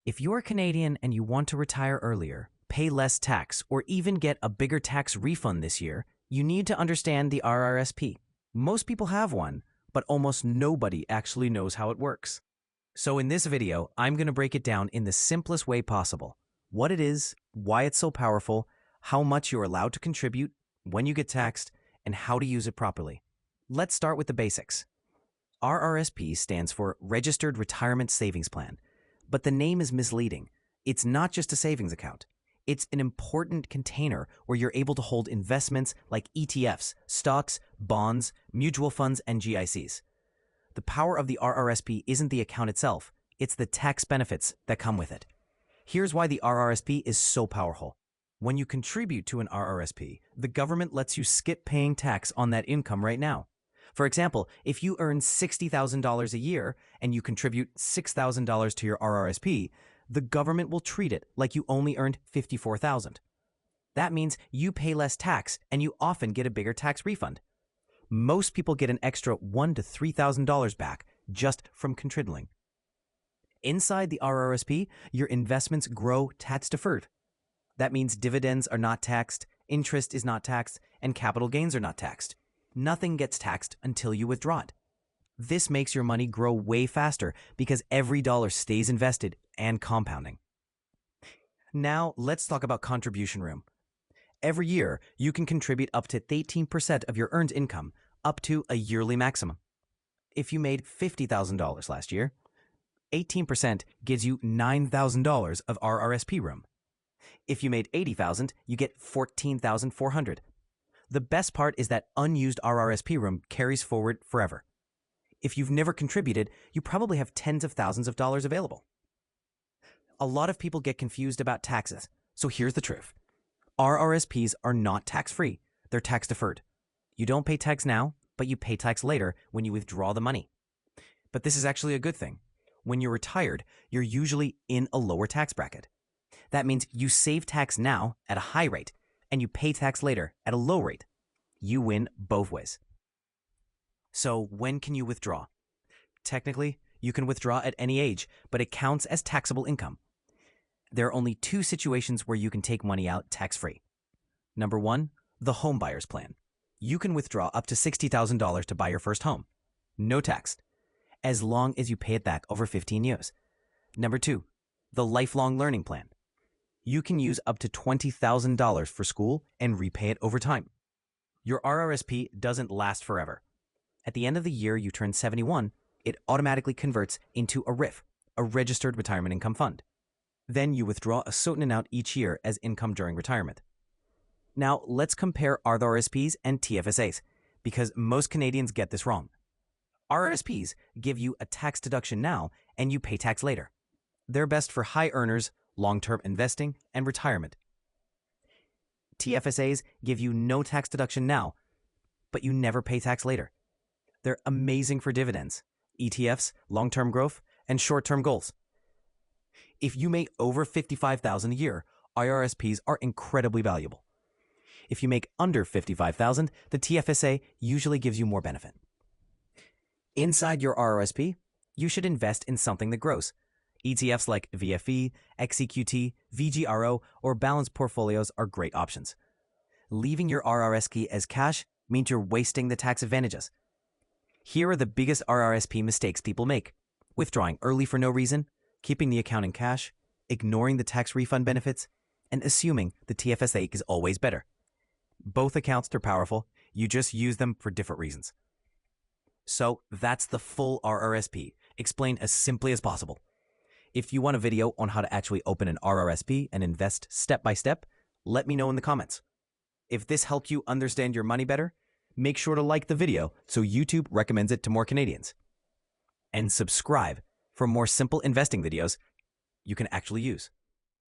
If you're Canadian and you want to retire earlier, pay less tax, or even get a bigger tax refund this year, you need to understand the RRSP. Most people have one, but almost nobody actually knows how it works. So in this video, I'm going to break it down in the simplest way possible. What it is, why it's so powerful, how much you're allowed to contribute, when you get taxed, and how to use it properly. Let's start with the basics. RRSP stands for Registered Retirement Savings Plan, but the name is misleading. It's not just a savings account. It's an important container where you're able to hold investments like ETFs, stocks, bonds, mutual funds, and GICs. The power of the RRSP isn't the account itself, it's the tax benefits that come with it. Here's why the RRSP is so powerful. When you contribute to an RRSP, the government lets you skip paying tax on that income right now. For example, if you earn $60,000 a year and you contribute $6,000 to your RRSP, the government will treat it like you only earned $54,000. That means you pay less tax and you often get a bigger tax refund. Most people get an extra $1,000 to $3,000 back just from contributing. Inside the RRSP, your investments grow tax deferred. That means dividends are not taxed, interest is not taxed, and capital gains are not taxed. Nothing gets taxed until you withdraw it. This makes your money grow way faster because every dollar stays invested and compounding. Now, let's talk about contribution room. Every year, you can contribute up to 18% of your earned income, up to a yearly maximum. If you made $50,000 last year, 18% gives you $9,000 of RRSP room. If you made $80,000, you get $14,400. The best part is that unused RRSP room carries forward forever. If you've never contributed, you probably have tens of thousands of dollars available. A lot of people get confused about taxes, so here's the truth. RRSPs are not tax-free. They're tax-deferred. You don't pay tax now, but you pay tax later when you withdraw the money. But this is actually a good thing. When you're retired, you're usually in a lower tax bracket. That means you save tax now at a high rate, and you pay tax later at a low rate. You win both ways. So when can you withdraw? Technically, you can withdraw at any age, but it counts as taxable income. There are only two situations where you can take money out tax-free. Number one, the home buyer's plan. You can withdraw up to $60,000 to buy your first home. No tax, as long as you pay it back over 15 years. Number two, the lifelong learning plan. You can use up to $20,000 for school and repay it over time. Your RRSP doesn't last forever. At the end of the year you turn 71, it automatically converts into a RIF, a Registered Retirement Income Fund. Then you withdraw a certain amount each year as income during retirement. Now let's compare RRSPs and TFSAs, because most Canadians get this wrong. RRSPs give you a tax deduction now and you pay tax later. They're best for high earners, long-term investing, and retirement. TFSAs give you no tax deduction now, but you never pay tax later. They're amazing for dividends, ETFs, long-term growth, and short-term goals. If you make over $55,000 a year, RRSPs are incredibly valuable. If you make under $55,000, the TFSA usually gives you more benefit. Inside your RRSP, you should invest in something that grows. ETFs like VFE, XEQT, VGRO, or balanced portfolios are great options. Leaving your RRSP as cash means you're wasting the tax advantages. Here are the biggest RRSP mistakes people make: withdrawing early for no reason, keeping the account in cash, ignoring the tax refund benefits, and assuming the TFSA is always better. Both accounts are powerful, you just use them for different reasons. So that's the full RRSP, explained as simply as possible. If you want a video on how to actually open an RRSP and invest step by step, let me know in the comments. If this helped you understand your money better, make sure to like the video so YouTube recommends it to more Canadians. And subscribe for more simple investing videos you can actually use.